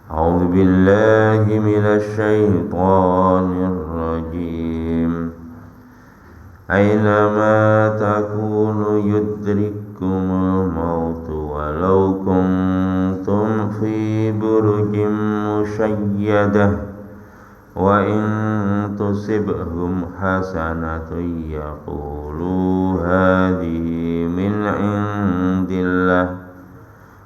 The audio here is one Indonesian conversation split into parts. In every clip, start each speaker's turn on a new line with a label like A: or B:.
A: أعوذ بالله من الشيطان الرجيم أينما تكونوا يدرككم الموت ولو كنتم في برج مشيدة وإن تصبهم حسنة يقولوا هذه من عند الله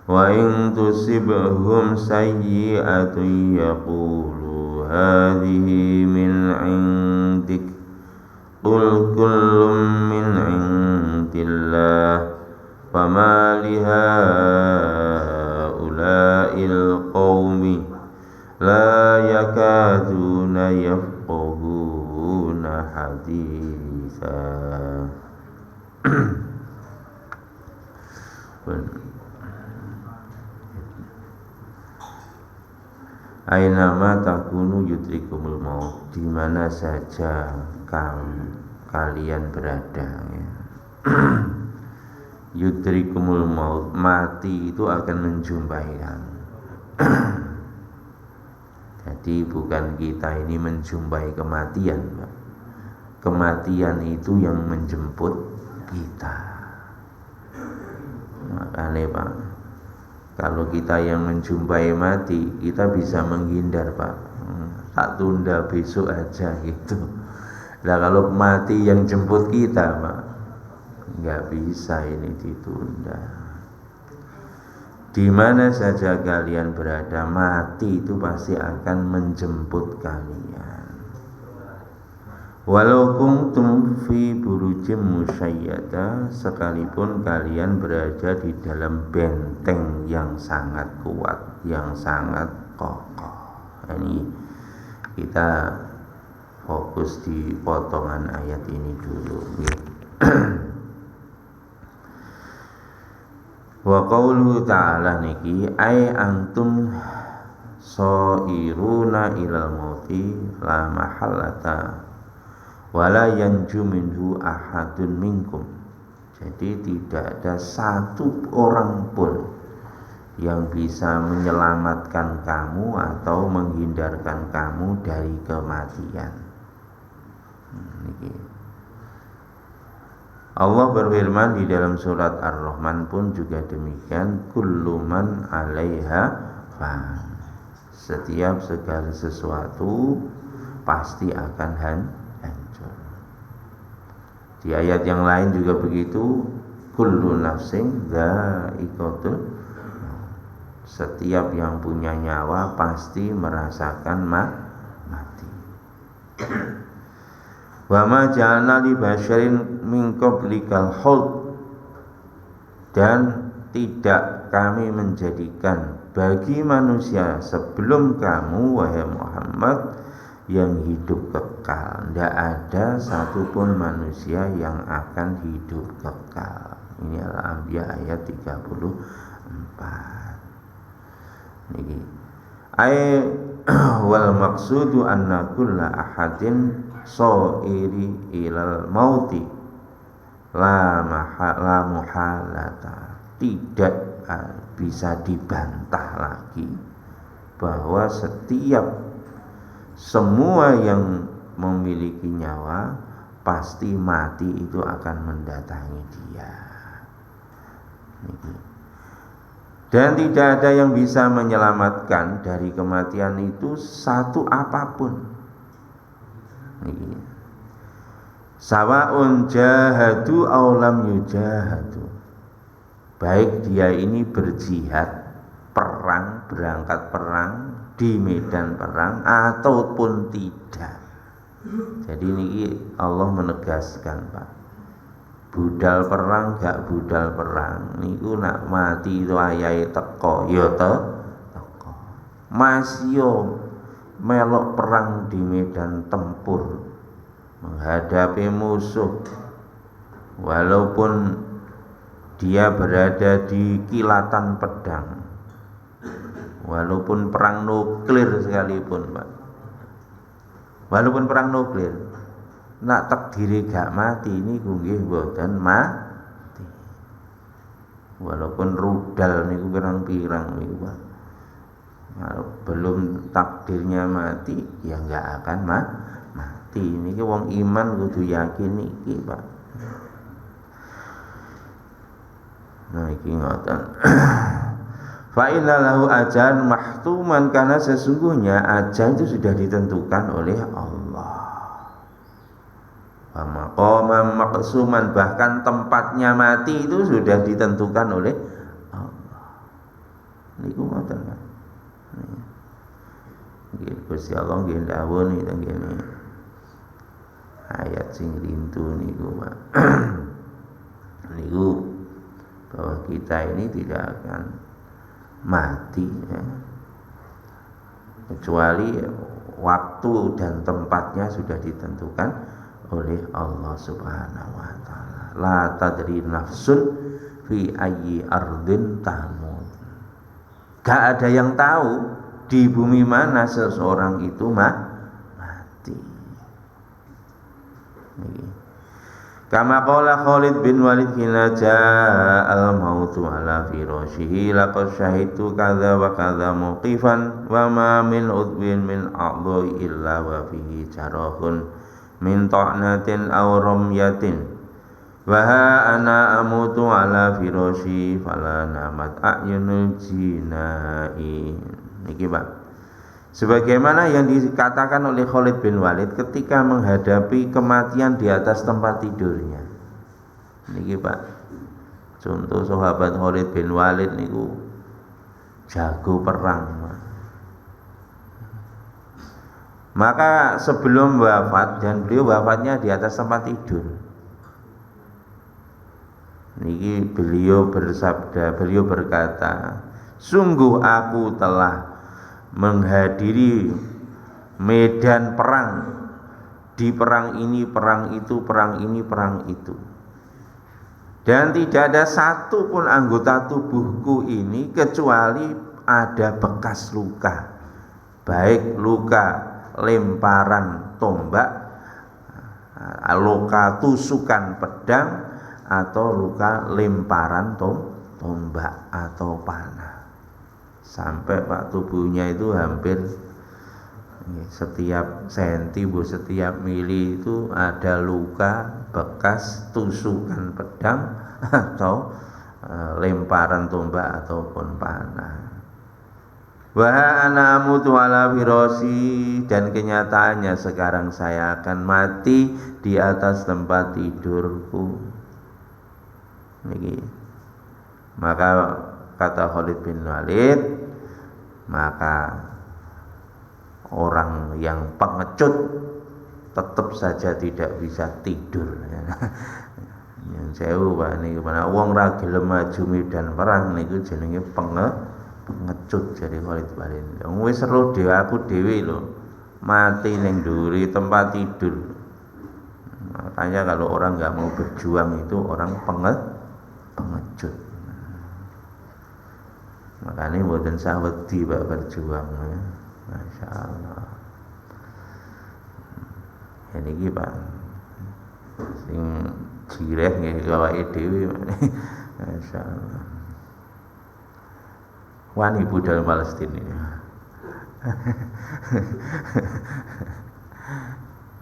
A: وإن تصبهم سيئة يقولوا هذه من عندك قل كل من عند الله فما لهؤلاء القوم لا يكادون يفقهون حديثا. Ainama takunu yudrikumul maut, di mana saja kalian berada ya. Yudrikumul maut, mati itu akan menjumpai kamu. Jadi bukan kita ini menjumpai kematian, Pak. Kematian itu yang menjemput kita. Makanya Pak, kalau kita yang menjumpai mati, kita bisa menghindar Pak. Tak tunda besok aja gitu. Nah kalau mati yang jemput kita Pak, nggak bisa ini ditunda. Di mana saja kalian berada, mati itu pasti akan menjemput kalian. Walau kuntum fi burujim musyayyada, sekalipun kalian berada di dalam benteng yang sangat kuat, yang sangat kokoh. Ini kita fokus di potongan ayat ini dulu. Wa qauluhu ta'ala niki ay antum sairuna ilal mauti la mahallata wala yanju minhu ahadun minkum. Jadi tidak ada satu orang pun yang bisa menyelamatkan kamu atau menghindarkan kamu dari kematian. Allah berfirman di dalam surat Ar-Rahman pun juga demikian, kullu man 'alaiha fan. Setiap segala sesuatu pasti akan hancur. Di ayat yang lain juga begitu, kullu nafsin dha'iqatul maut. Setiap yang punya nyawa pasti merasakan mati. Wa ma ja'alna li basyarin min qablikal khuld, dan tidak kami menjadikan bagi manusia sebelum kamu wahai Muhammad yang hidup kekal. Tidak ada satupun manusia yang akan hidup kekal. Ini Al-Anbiya ayat 34. Ini ay wal maqsudu anna kulla ahadin so'iri ilal mauti la muhalata. Tidak bisa dibantah lagi bahwa semua yang memiliki nyawa pasti mati itu akan mendatangi dia. Dan tidak ada yang bisa menyelamatkan dari kematian itu satu apapun. Sawa'un jahadu aw lam yujahadu, baik dia ini berjihad, perang, berangkat perang di medan perang ataupun tidak. Jadi ini Allah menegaskan Pak, budal perang gak budal perang niku nak mati itu ayahe teko ya teko. Masih melok perang di medan tempur menghadapi musuh, walaupun dia berada di kilatan pedang, walaupun perang nuklir sekalipun Pak, walaupun perang nuklir, nak takdiri gak mati ini nggih mboten mati. Walaupun rudal niku pirang-pirang niku Pak, Kalau belum takdirnya mati ya nggak akan mati. Niki wong iman kudu yakin niki, Pak. Nah iki ngoten. Fa inna lahu ajan mahtuman, karena sesungguhnya ajal itu sudah ditentukan oleh Allah. Wa maqaman maqsuman, bahkan tempatnya mati itu sudah ditentukan oleh Allah. Niku ngoten Pak. Nggih Gusti Allah nggih dawuh niki ngene. Ayat sing rintu niku Pak. Niku bahwa kita ini tidak akan mati ya, kecuali waktu dan tempatnya sudah ditentukan oleh Allah Subhanahu wa taala. La tadri nafsun fi ayyi ardin tamut. Gak ada yang tahu di bumi mana seseorang itu mati. Kama qala Khalid bin Walid hina ja'al mautu ala firashihi laqad syahidtu kadza wa kadza muqifan wa ma min udwin min a'dha'i illa wa fihi jarahun min ta'natin aw ramyatin wa ha ana amutu ala firashi fala namat a'yunul jinai. Niki Pak, sebagaimana yang dikatakan oleh Khalid bin Walid ketika menghadapi kematian di atas tempat tidurnya. Niki Pak, contoh sahabat Khalid bin Walid niku jago perang. Maka sebelum wafat, dan beliau wafatnya di atas tempat tidur. Niki beliau bersabda, beliau berkata, sungguh aku telah menghadiri medan perang, di perang ini, perang itu, perang ini, perang itu, dan tidak ada satu pun anggota tubuhku ini kecuali ada bekas luka, baik luka lemparan tombak, luka tusukan pedang, atau luka lemparan tombak atau panah. Sampai Pak tubuhnya itu hampir setiap senti, setiap mili itu ada luka bekas tusukan pedang atau lemparan tombak ataupun panah. Wa ana amutu ala firasi, dan kenyataannya sekarang saya akan mati di atas tempat tidurku. Niki. Maka kata Khalid bin Walid, maka orang yang pengecut tetap saja tidak bisa tidur. Yang jauh Pak niku mana wong ra gelem maju medan perang niku jenenge pengecut jadi Khalid bin Walid. Wis seru dhewe aku dhewe lho mati ning nduri tempat tidur. Makanya kalau orang nggak mau berjuang itu orang pengecut. Makanya mboten sah wedi Pak berjuang ya. Masya Allah. Ya niki Pak sing jireh nggih awake dhewe. Masya Allah. Wani budal Palestina ini.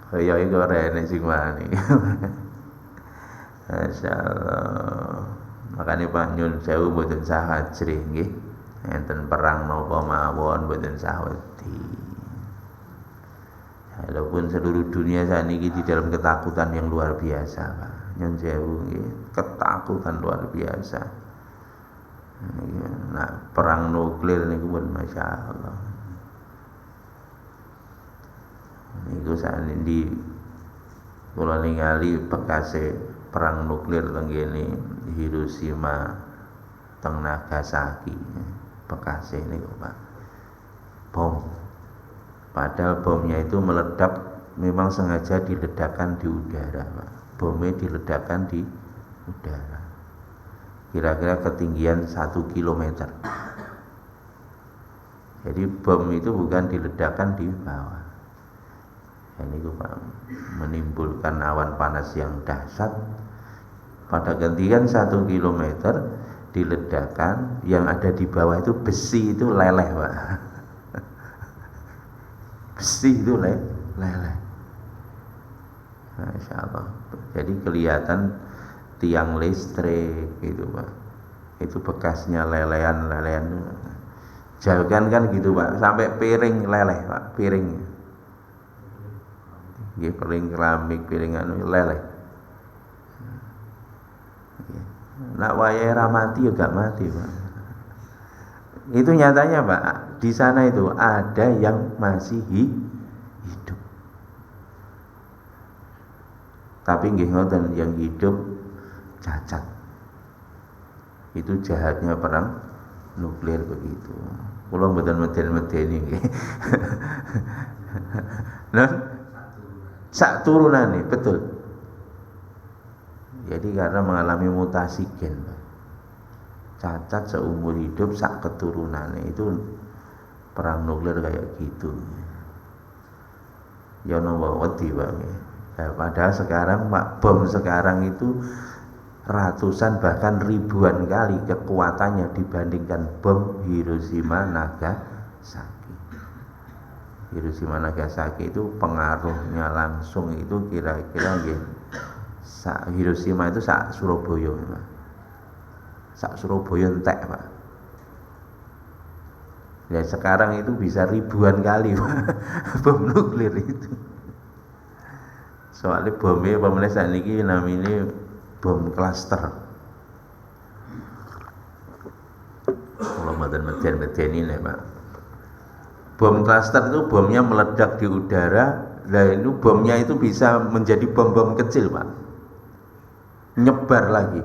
A: Kaya iku rene sing wani. Masya Allah. Makanya Pak nyun sewu mboten sah hajrih nggih. Enten perang napa mawon mboten sah wedi. Walaupun seluruh dunia saat ini di dalam ketakutan yang luar biasa Pak. Nyun sewu nggih, ketakutan luar biasa. Nah, perang nuklir niku pun Masya Allah. Niku saat ini kula ningali bekase perang nuklir teng kene Hiroshima teng Nagasaki. Bekase niku Pak. Bom. Padahal bomnya itu meledak memang sengaja diledakkan di udara Pak. Bomnya diledakkan di udara. Kira-kira ketinggian 1 kilometer. Jadi bom itu bukan diledakkan di bawah. Ini Pak menimbulkan awan panas yang dahsyat. Pada ketinggian 1 kilometer diledakkan, yang ada di bawah itu besi itu leleh Pak. besi itu leleh. Masya Allah. Jadi kelihatan tiang listrik gitu Pak. Itu bekasnya lelehan. Jauhkan kan gitu Pak, sampai piring leleh Pak, piring. Piring keramik, piring leleh. Nak wayahe ra mati ya gak mati Pak. Itu nyatanya Pak, di sana itu ada yang masih hidup. Tapi nggih ngoten, yang hidup cacat. Itu jahatnya perang nuklir begitu. Kula mboten medeni nggih. Nah, sak turunane betul. Jadi karena mengalami mutasi gen, cacat seumur hidup sak keturunannya itu perang nuklir kayak gitu. Ya napa wedi Pak. Nah, padahal sekarang Pak, bom sekarang itu ratusan bahkan ribuan kali kekuatannya dibandingkan bom Hiroshima Nagasaki. Hiroshima Nagasaki itu pengaruhnya langsung itu kira-kira nggih Hiroshima itu sak Surabaya Pak. Sak Surabaya entek Pak. Ya sekarang itu bisa ribuan kali Pak, bom nuklir itu. Soalnya bomnya pemenang saat ini namanya bom klaster. Kalau meden ini Pak. Bom klaster itu bomnya meledak di udara, dan itu bomnya itu bisa menjadi bom-bom kecil Pak. Nyebar lagi.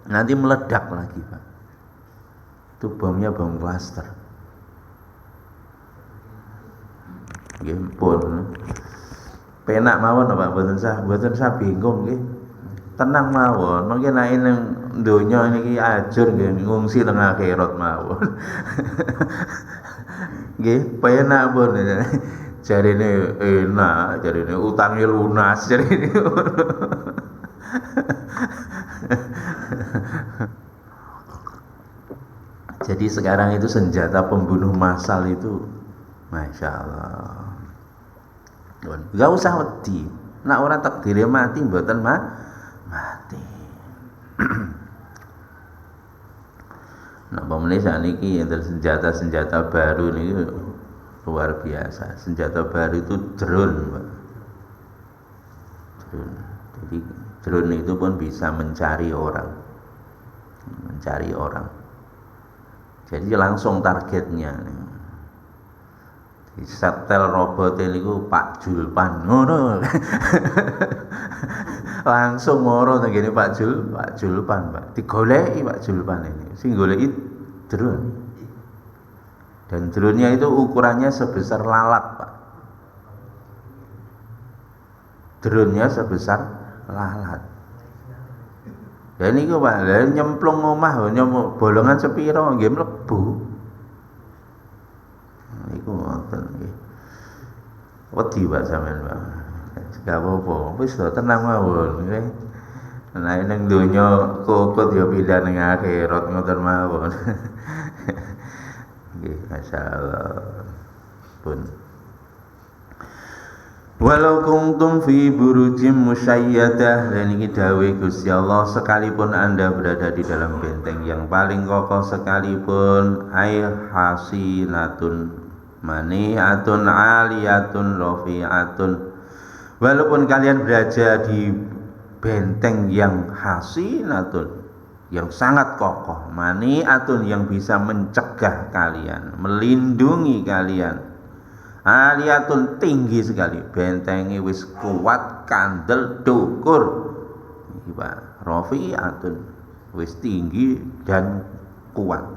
A: Nanti meledak lagi Pak. Itu bomnya bom klaster. Nggih pun. Penak mawon Pak, mboten sah bingung nggih. Tenang mawon, mungkin nek ning donya niki ajur nggih ngungsi teng akhirat mawon. Nggih, penak pun. Jarine enak, jarine utange lunas, jarine. Jadi sekarang itu senjata pembunuh massal itu Masya Allah. Gak usah wedi. Nak orang takdirnya mati mboten mati. Nah, pemene sakniki enten senjata baru nih luar biasa. Senjata baru itu drone, Pak. Drone. Jadi drone itu pun bisa mencari orang. Jadi langsung targetnya nih. Setel robot niku Pak Julpan ngono. Langsung moro teng kene Pak Julpan, Pak. Digoleki Pak Julpan ini. Sing goleki drone. Dan drone-nya itu ukurannya sebesar lalat, Pak. Drone-nya sebesar lalat. Ya niku Pak, lha nyemplung omah bolongan sepiro nggih mlebu. Iku ngoten nggih. Wedi Pak sampean, Pak. Gak apa-apa, wis tenang mawon nggih. Nek ning donya kokot ya pindah ning akhirat ngoten mawon. Nggih, masyaallah. Pun. Walau kuntum fi burujim musyayyadah, dan ini dawuh Gusti Allah, sekalipun Anda berada di dalam benteng yang paling kokoh sekalipun, ay hasinatun maniatun aliyatun rafi'atun, walaupun kalian berada di benteng yang hasinatun, yang sangat kokoh, maniatun, yang bisa mencegah kalian, melindungi kalian, aliyatun, tinggi sekali, bentengnya wis kuat, kandel, dukur, iki Pak, rafi'atun, wis tinggi dan kuat.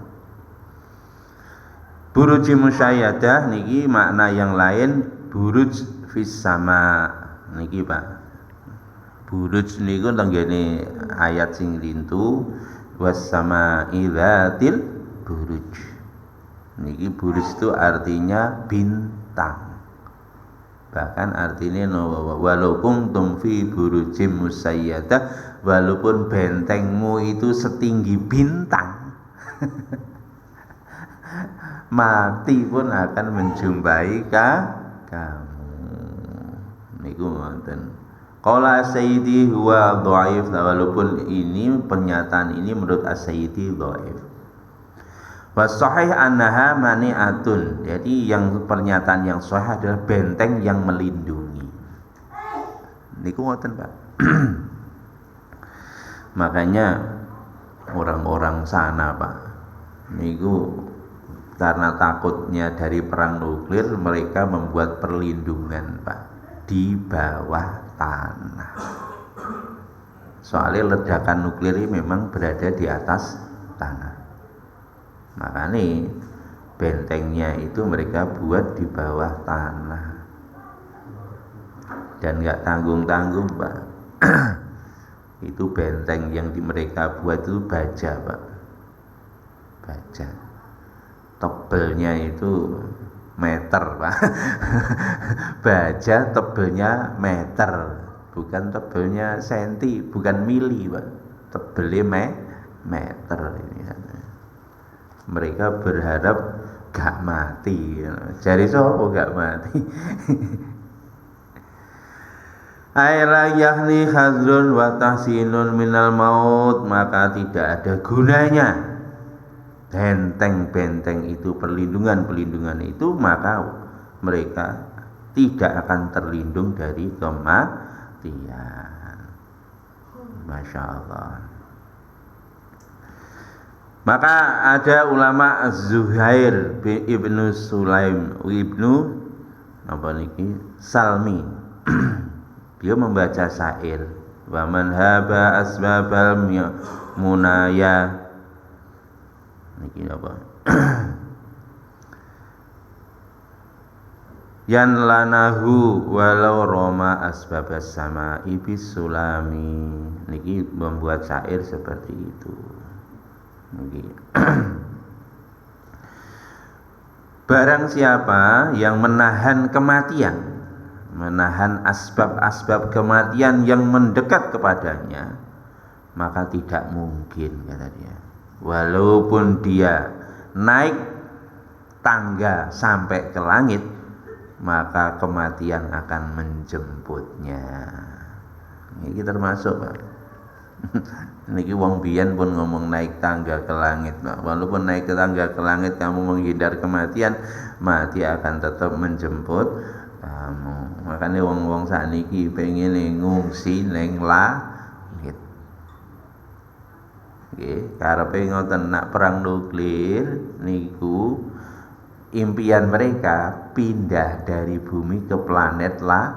A: Buruj musayyadah niki makna yang lain, buruj fis sama niki Pak. Buruj niku tenggene ayat sing lintu, was sama ilatil buruj. Niki buruj itu artinya bintang. Bahkan artinya walaupun tumfi burujim musayyadah, walaupun bentengmu itu setinggi bintang, mati pun akan menjumpai kamu. Niku ngoten. Qala As-Sayyidi huwa dhaif, walaupun ini pernyataan ini menurut As-Sayyidi dhaif. Wa sahih annaha mani'atun. Jadi yang pernyataan yang sahih adalah benteng yang melindungi. Niku ngoten, Pak. Makanya orang-orang sana, Pak, niku karena takutnya dari perang nuklir, mereka membuat perlindungan, Pak, di bawah tanah. Soalnya ledakan nuklir ini memang berada di atas tanah. Makanya bentengnya itu mereka buat di bawah tanah. Dan nggak tanggung-tanggung, Pak. Itu benteng yang mereka buat itu baja, Pak. Baja. Tebelnya itu meter, Pak. Baja tebelnya meter, bukan tebelnya senti, bukan mili, Pak. Tebelnya meter ini. Mereka berharap gak mati. Jadi sopo gak mati? Aira yahni hadrun wa tahsinun minal maut, maka tidak ada gunanya benteng-benteng itu, perlindungan-perlindungan itu, maka mereka tidak akan terlindung dari kematian. Masya Allah. Maka ada ulama Az-Zuhair bin Ibnu Sulaim Ibnu apa niki Salmi. Dia membaca syair, wa man haba asbabal munaya. Niki apa? Yan lanahu walau roma asbabas sama ibis sulami. Niki membuat syair seperti itu. Niki. Barang siapa yang menahan kematian, menahan asbab-asbab kematian yang mendekat kepadanya, maka tidak mungkin, kata dia, walaupun dia naik tangga sampai ke langit, maka kematian akan menjemputnya. Ini termasuk, Pak. Niki wong biyen pun ngomong naik tangga ke langit, Pak. Walaupun naik ke tangga ke langit kamu menghindar kematian, mati akan tetap menjemput kamu. Makanya wong-wong sakniki pengen ngungsi ning langit. Nggih, karepe ngoten, nak perang nuklir niku impian mereka pindah dari bumi ke planet lain.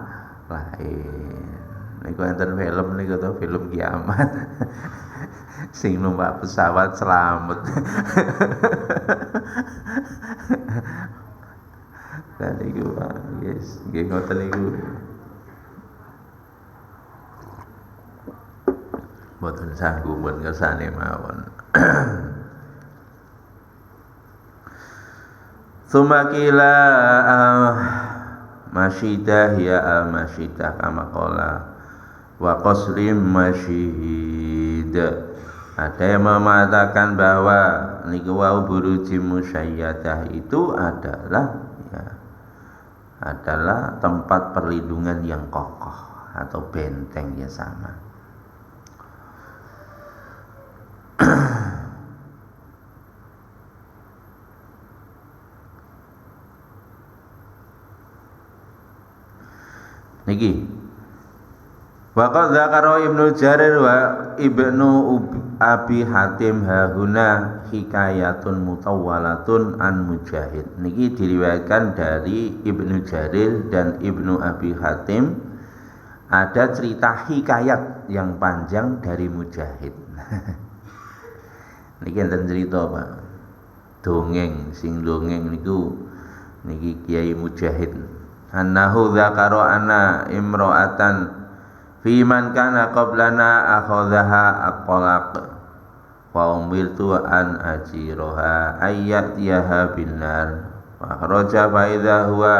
A: Niku enten film niku to, film kiamat. Sing numpak pesawat selamat. Dan niku Pak, yes, nggih ngoten niku. Mboten sanggup pun kersane mawon. Sumakila masyidah ya al-masyidah kama qala wa qasrim masyid. Ada yang mengatakan bahwa niku wau buruji musyayyadah itu adalah tempat perlindungan yang kokoh atau benteng ya sama. Niki waqad dzakara Ibnu Jarir wa Ibnu Abi Hatim hahuna hikayatun mutawwalatun an Mujahid. Niki diriwayatkan dari Ibnu Jarir dan Ibnu Abi Hatim, ada cerita hikayat yang panjang dari Mujahid. Niki enten cerita, Pak. Dongeng, sing dongeng niku niki Kiai Mujahid. Annahu dzakara anna imra'atan fi man kana qablana akhadhaha aqlaq wa umirtu an ajiroha ayyatiha binnar wa kharaja fa idza huwa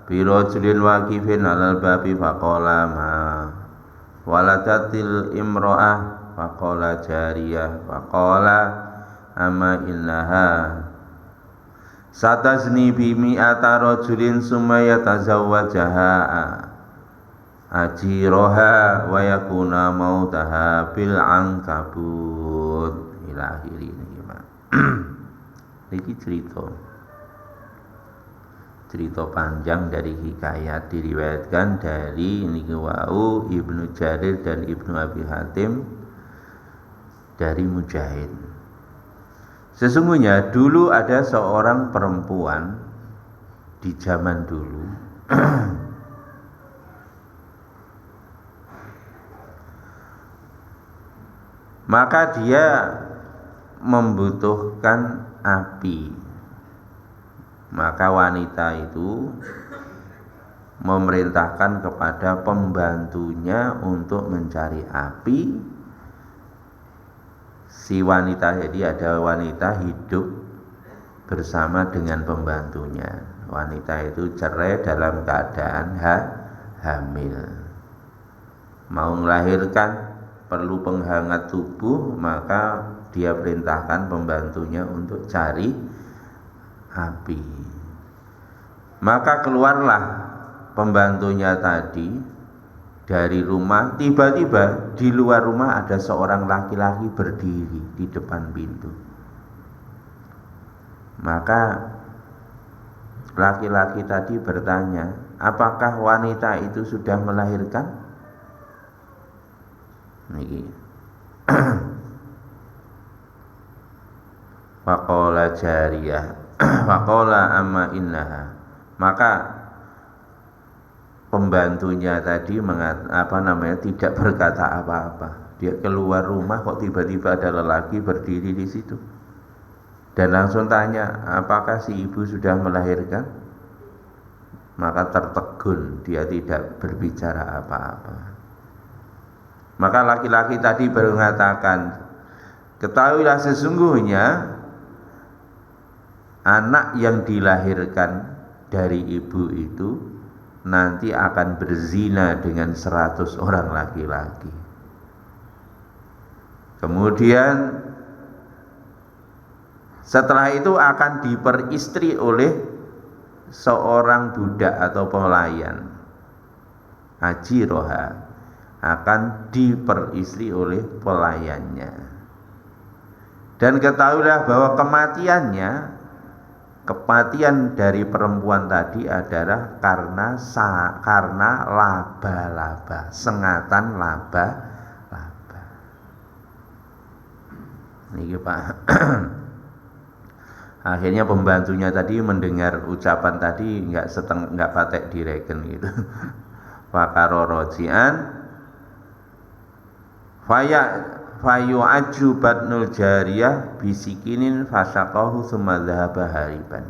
A: bi rajulin waqifin 'alal babi faqala ma waladatil imra'ah faqala jariyah faqala amma innaha Satazni bi mi'ata rajulin summa yatazawwajaha ajiroha wa yakuna mautaha bil ankabut ila akhiri ini Pak. Ini cerita panjang dari hikayat diriwayatkan dari niki wau Ibnu Jarir dan Ibnu Abi Hatim dari Mujahid. Sesungguhnya dulu ada seorang perempuan di zaman dulu maka dia membutuhkan api. Maka wanita itu memerintahkan kepada pembantunya untuk mencari api. Si wanita, jadi ada wanita hidup bersama dengan pembantunya. Wanita itu cerai dalam keadaan hamil. Mau melahirkan, perlu penghangat tubuh, maka dia perintahkan pembantunya untuk cari api. Maka keluarlah pembantunya tadi dari rumah. Tiba-tiba di luar rumah ada seorang laki-laki berdiri di depan pintu. Maka laki-laki tadi bertanya, apakah wanita itu sudah melahirkan? Niki. Faqala jariyah faqala amma innaha. Maka pembantunya tadi tidak berkata apa-apa. Dia keluar rumah kok tiba-tiba ada lelaki berdiri di situ. Dan langsung tanya, apakah si ibu sudah melahirkan? Maka tertegun, dia tidak berbicara apa-apa. Maka laki-laki tadi mengatakan, ketahuilah sesungguhnya anak yang dilahirkan dari ibu itu nanti akan berzina dengan 100 orang laki-laki. Kemudian setelah itu akan diperistri oleh seorang budak atau pelayan. Ajiroha akan diperistri oleh pelayannya. Dan ketahuilah bahwa kematian dari perempuan tadi adalah karena laba-laba, sengatan laba-laba. Niki Pak. Akhirnya pembantunya tadi mendengar ucapan tadi enggak patek direken gitu. Fakaro rojian fayu ajubatnul jariyah bisikinin fasaqahu summa dhahaba hariban.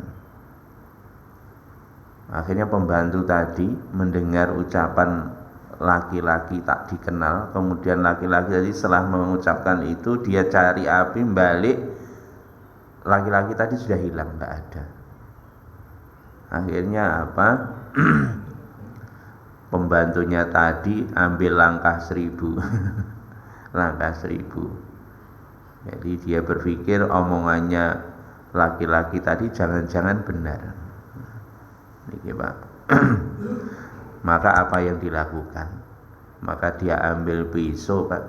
A: Akhirnya pembantu tadi mendengar ucapan laki-laki tak dikenal, kemudian laki-laki tadi setelah mengucapkan itu dia cari api, balik laki-laki tadi sudah hilang, enggak ada. Akhirnya apa? Pembantunya tadi ambil langkah 1000. Langkah 1000. Jadi dia berpikir omongannya laki-laki tadi jangan-jangan benar. Niki Pak. Maka apa yang dilakukan? Maka dia ambil pisau Pak.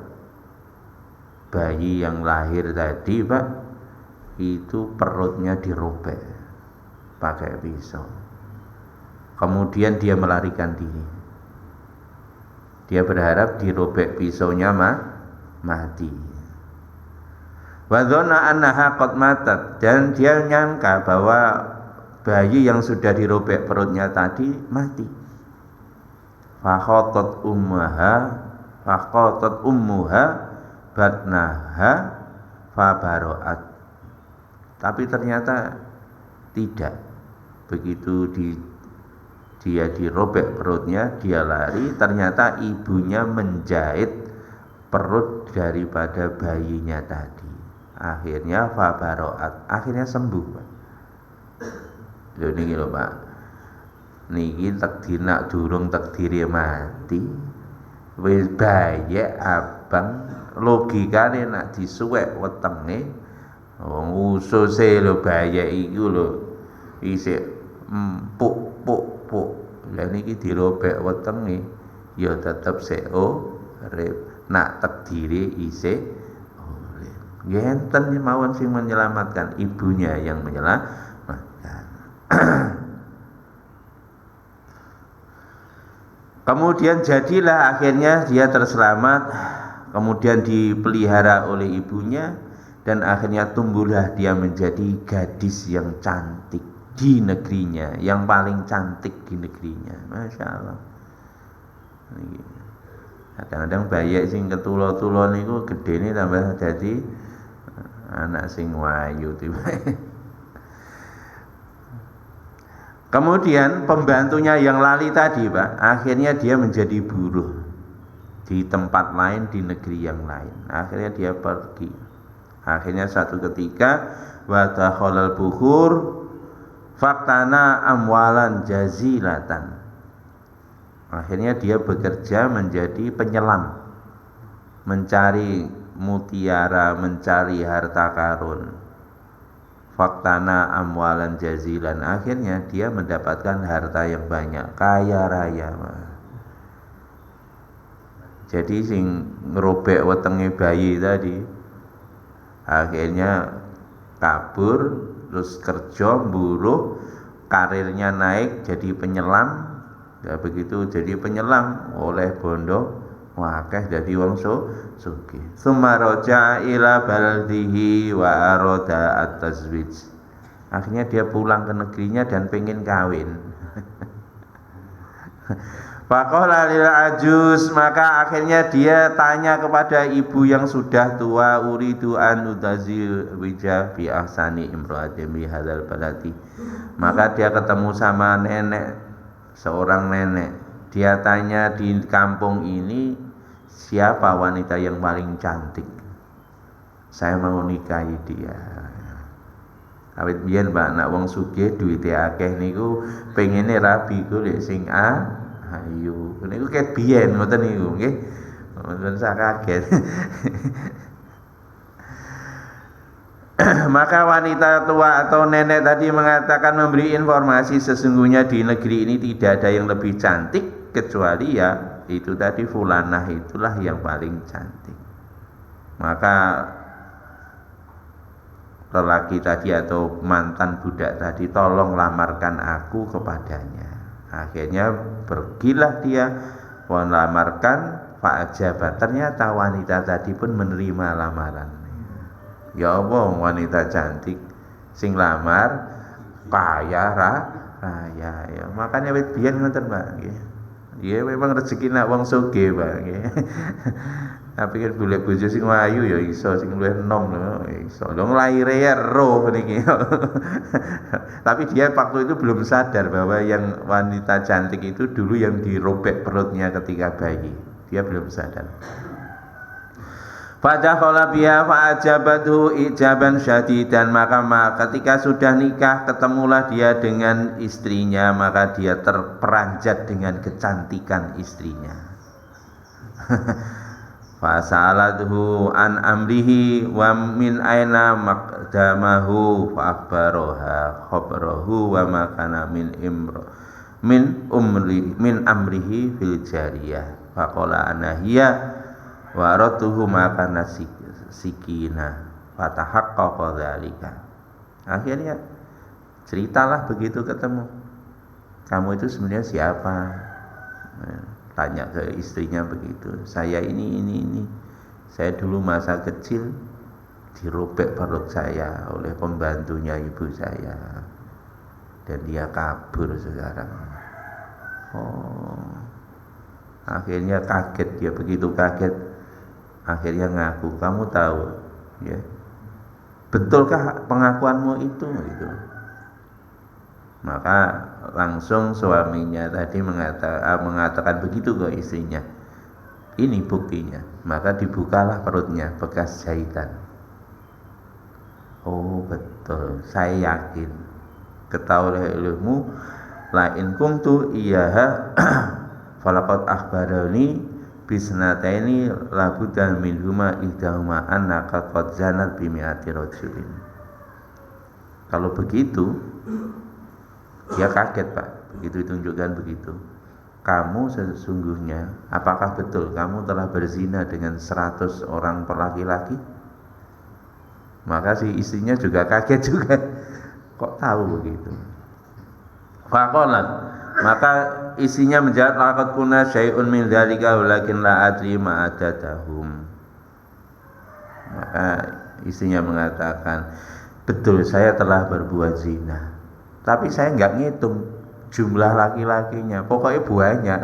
A: Bayi yang lahir tadi Pak, itu perutnya dirobek pakai pisau. Kemudian dia melarikan diri. Dia berharap dirobek pisaunya mati. Wa dzanna annaha qad matat, dan dia nyangka bahwa bayi yang sudah dirobek perutnya tadi mati. Fakhatat ummuha batnaha fabaroat. Tapi ternyata tidak. Begitu dia dirobek perutnya, dia lari, ternyata ibunya menjahit perut daripada bayinya tadi. Akhirnya fabaroat, akhirnya sembuh Pak. Lho niki lho Pak. Niki takdir nak durung takdire mati. Wis bayek abang, logikane nak disuwek wetenge. Wong ususe lho bayek iku lho isih empuk puk. Lah niki dirobek wetenge ya tetep sik urip. Nak takdire isih urip. Nggih enten mawon sing menyelamatkan, ibunya yang menyelamatkan. Kemudian jadilah akhirnya dia terselamat, kemudian dipelihara oleh ibunya, dan akhirnya tumbuhlah dia menjadi gadis yang cantik di negerinya, yang paling cantik di negerinya. Masya Allah. Kadang-kadang bayi sing ketulo-tulo niku gedene tambah jadi anak sing wayu tiba. Kemudian pembantunya yang lali tadi Pak, akhirnya dia menjadi buruh di tempat lain, di negeri yang lain. Akhirnya dia pergi. Akhirnya satu ketika wadakhalal bukhur faktana amwalan jazilatan. Akhirnya dia bekerja menjadi penyelam, mencari mutiara, mencari harta karun. Faktana amwalan jazilan, akhirnya dia mendapatkan harta yang banyak, kaya raya. Jadi sing ngerobek wetenge bayi tadi akhirnya kabur, terus kerja buruh, karirnya naik jadi penyelam. Ya begitu jadi penyelam oleh bondo wakeh jadi wong sugih. Summa raja ila baldihi wa arada at-tazwij. Akhirnya dia pulang ke negerinya dan pengen kawin. Faqala lil ajuz, maka akhirnya dia tanya kepada ibu yang sudah tua, uridu an udazwija bi ahsani imra'atin bi hadzal baladi. Maka dia ketemu sama nenek, seorang nenek. Dia tanya di kampung ini siapa wanita yang paling cantik? Saya mau nikahi dia. Awit biyen Mbak nak wong sugih duwite akeh niku pengene rabi golek sing ayu. Niku ket biyen ngoten niku nggih. Mboten sak kaget. Maka wanita tua atau nenek tadi mengatakan, memberi informasi sesungguhnya di negeri ini tidak ada yang lebih cantik kecuali ya itu tadi fulanah, itulah yang paling cantik. Maka lelaki tadi atau mantan budak tadi, tolong lamarkan aku kepadanya. Akhirnya pergilah dia melamarkan, fa'ajabat, ternyata wanita tadi pun menerima lamaran. Ya Allah, wanita cantik sing lamar kaya raya ya. Makanya wit biyen ngoten Pak nggih. Ya memang rezeki nak wong sugih Pak nggih. Tapi kan golek bojo sing ayu ya iso, sing luwih enom lho iso. Lho nglaire ya roh niki. Tapi dia waktu itu belum sadar bahwa yang wanita cantik itu dulu yang dirobek perutnya ketika bayi. Dia belum sadar. Fadakhala biha fa'ajabathu ijaban syadidan, maka ketika sudah nikah ketemulah dia dengan istrinya, maka dia terperanjat dengan kecantikan istrinya. Fasalathu an amrihi wa min aina maqdamahu fa akhbaraha khabrahu wa ma kana min amrihi fil jariyah faqala anahiyah wa ratuhu maka sikina fatahaqqaqa dzalika. Akhirnya ceritalah begitu ketemu, kamu itu sebenarnya siapa? Tanya ke istrinya begitu, saya ini saya dulu masa kecil dirobek perut saya oleh pembantunya ibu saya dan dia kabur sekarang. Akhirnya kaget dia, begitu kaget akhirnya ngaku, kamu tahu ya, betulkah pengakuanmu itu? Maka langsung suaminya tadi mengatakan begitu ke istrinya, ini buktinya. Maka dibukalah perutnya, bekas jahitan. Oh betul, saya yakin, ketahuilah ilmu la in kuntu iyaha falaqad akhbarani bisnataini labudan minhuma ihdahuma annaka qad zanat bi mi'ati rajulin. Kalau begitu Dia kaget Pak, begitu ditunjukkan begitu. Kamu sesungguhnya, apakah betul kamu telah berzina dengan 100 orang laki-laki? Maka si istrinya juga kaget juga. Kok tahu begitu? Faqalat, maka istrinya menjawab, laqad kunna syai'un min dzalika walakin la adri ma adatahum. Maka istrinya mengatakan, betul saya telah berbuat zina, tapi saya enggak ngitung jumlah laki-lakinya, pokoknya banyak.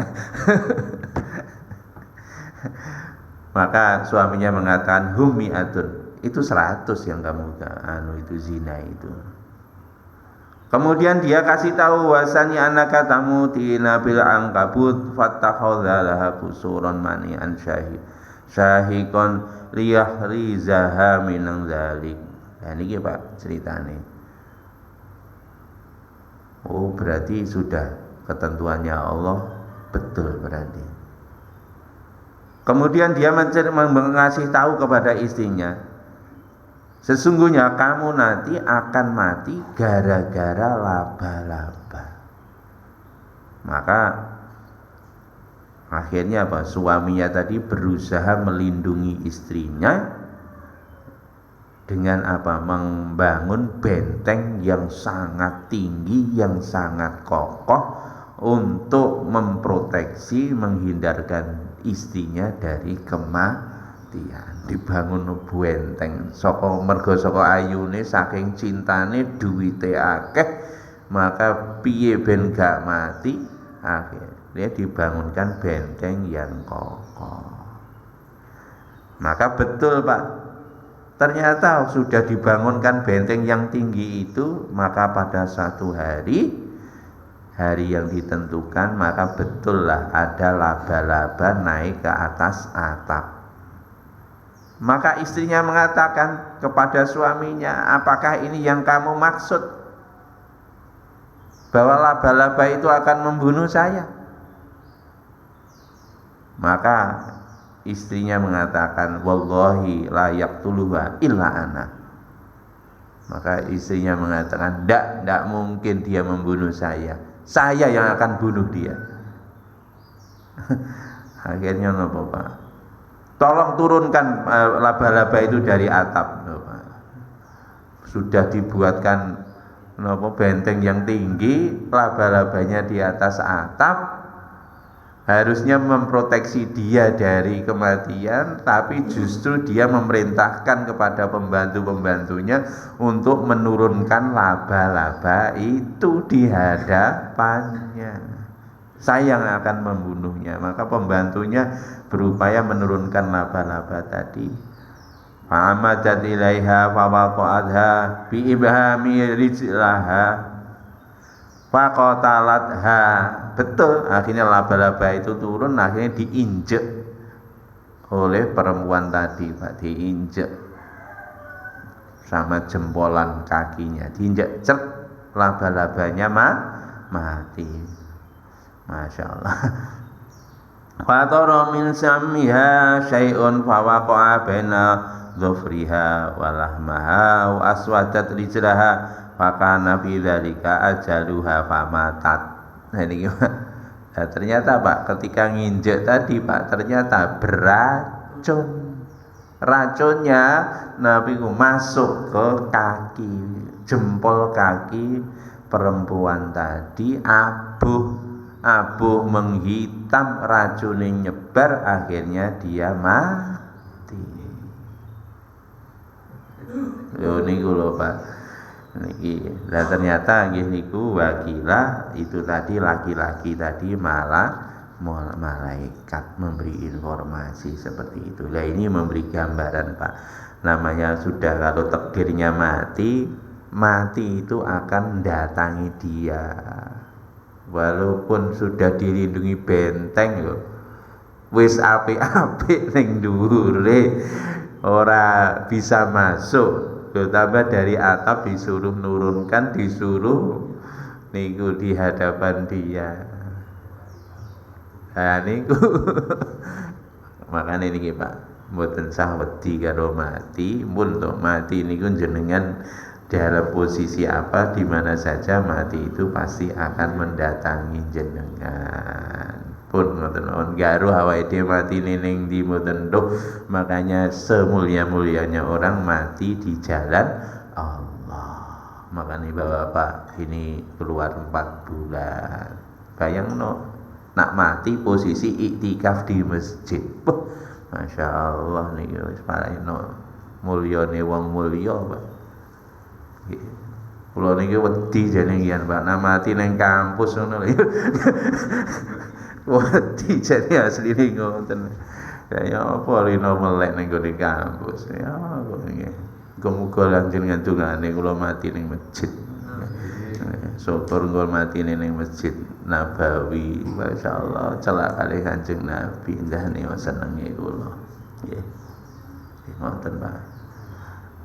A: Maka suaminya mengatakan, hum mi'atun, itu 100 yang kamu itu zina itu. Kemudian dia kasih tahu wasani anaka tamutina bil angkabut fattakhadha laha qusuran mani'an syahikon liyahrizaha minang dzalik. Nah ini Pak ceritanya. Oh berarti sudah ketentuannya Allah betul berarti. Kemudian dia mengasih tahu kepada istrinya, sesungguhnya kamu nanti akan mati gara-gara laba-laba. Maka akhirnya apa? Suaminya tadi berusaha melindungi istrinya dengan apa? Membangun benteng yang sangat tinggi, yang sangat kokoh untuk memproteksi, menghindarkan istrinya dari kematian. Dibangun benteng mergo saka ayune saking cintane duwite akeh, maka piye ben gak mati, akhirnya dibangunkan benteng yang kokoh. Maka betul Pak, ternyata sudah dibangunkan benteng yang tinggi itu, maka pada satu hari yang ditentukan, maka betullah ada laba-laba naik ke atas atap. Maka istrinya mengatakan kepada suaminya, apakah ini yang kamu maksud? Bahwa laba-laba itu akan membunuh saya? Maka istrinya mengatakan, wallahi la yaqtuluha illa ana. Maka istrinya mengatakan, tidak mungkin dia membunuh saya yang akan bunuh dia. Akhirnya nopo Pak, tolong turunkan laba-laba itu dari atap. Sudah dibuatkan nopo benteng yang tinggi, laba-labanya di atas atap, harusnya memproteksi dia dari kematian, tapi justru dia memerintahkan kepada pembantu-pembantunya untuk menurunkan laba-laba itu di hadapannya. Saya yang akan membunuhnya. Maka pembantunya berupaya menurunkan laba-laba tadi. Fa'amadat ilaiha fawaqa'atha bi'ibhami rijlaha faqatalatha. Betul, akhirnya laba-laba itu turun, akhirnya diinjek oleh perempuan tadi Pak, diinjek sama jempolan kakinya, diinjek cek, laba-labanya mati. Masya Allah. Fatara min samiha syai'un fawaqa'a baina dhufriha wa lahmaha wa aswadat rijlaha fakana fi dzalika ajaluha famatat. Nah ini gimana? Nah, ternyata Pak, ketika nginjek tadi Pak, ternyata beracun. Racunnya Nabi masuk ke kaki, jempol kaki perempuan tadi, abuh menghitam, racunnya nyebar, akhirnya dia mati. Yo niku lho Pak. Niki, dan ternyata niku wakilah itu tadi, laki-laki tadi malah malaikat memberi informasi seperti itu. Nah ini memberi gambaran Pak. Namanya sudah kalau takdirnya mati itu akan mendatangi dia. Walaupun sudah dilindungi benteng loh, wis apik-apik ning dhuwure ora bisa masuk. Tambah dari atap disuruh nurunkan, disuruh niku di hadapan dia. Nah niku makanya niki Pak, mboten sah wedi karo mati, mun to mati niku jenengan dalam posisi apa, di mana saja mati itu pasti akan mendatangi jenengan. Pun ngoten mawon garu awake dhewe mati ning ndi mboten nduh. Makanya semulia-mulianya orang mati di jalan Allah. Makanya Bapak ini keluar 4 bulan. Bayangno nak mati posisi iktikaf di masjid. Masya Allah nih wis pareno mulyane wong mulya Pak. Kula niki wedi jane ngian Pak, nak mati ning kampus ngono lho. Wedi jane asline ngoten. Kaya apa rino melek ning gone kampus. Ya kok nggih. Muga lanjenengan dongane kula mati ning masjid. Syukur kula mati ning masjid Nabawi. Masyaallah celak kali Kanjeng Nabi ndahne senenge kula. Nggih. Ngoten Pak.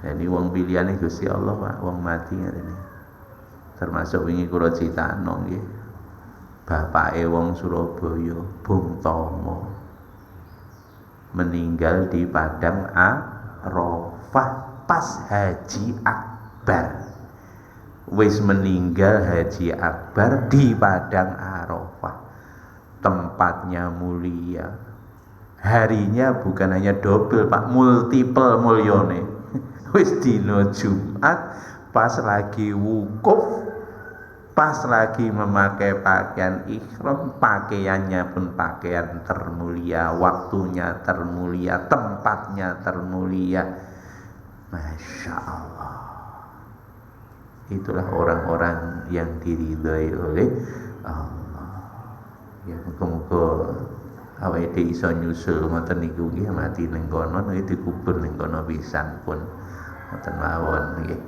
A: Ini wong pilihane Gusti Allah Pak, wong mati ngene. Termasuk wingi kula critakno nggih. Bapake wong Surabaya, Bung Tomo. Meninggal di Padang Arafah pas Haji Akbar. Wis meninggal Haji Akbar di Padang Arafah. Tempatnya mulia. Harinya bukan hanya double Pak, multiple mulyane. Wis dina Jumat pas lagi wukuf, pas lagi memakai pakaian ihram, pakaiannya pun pakaian termulia, waktunya termulia, tempatnya termulia. Masya Allah. Itulah orang-orang yang diridhai oleh Allah. Ya muga-muga awake dhewe iso nyusul ngoten niku nggih, mati ning kono nggih dikubur ning kono pisan pun. Ngoten mawon nggih.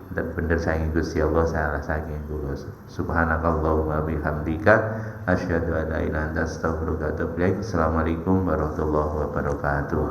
A: Dan bener saking Gusti Allah salah saking kula. Subhanakallahumma bihamdika asyhadu an la ilaha illa anta astaghfiruka wa atubu ilaik. Assalamualaikum warahmatullahi wabarakatuh.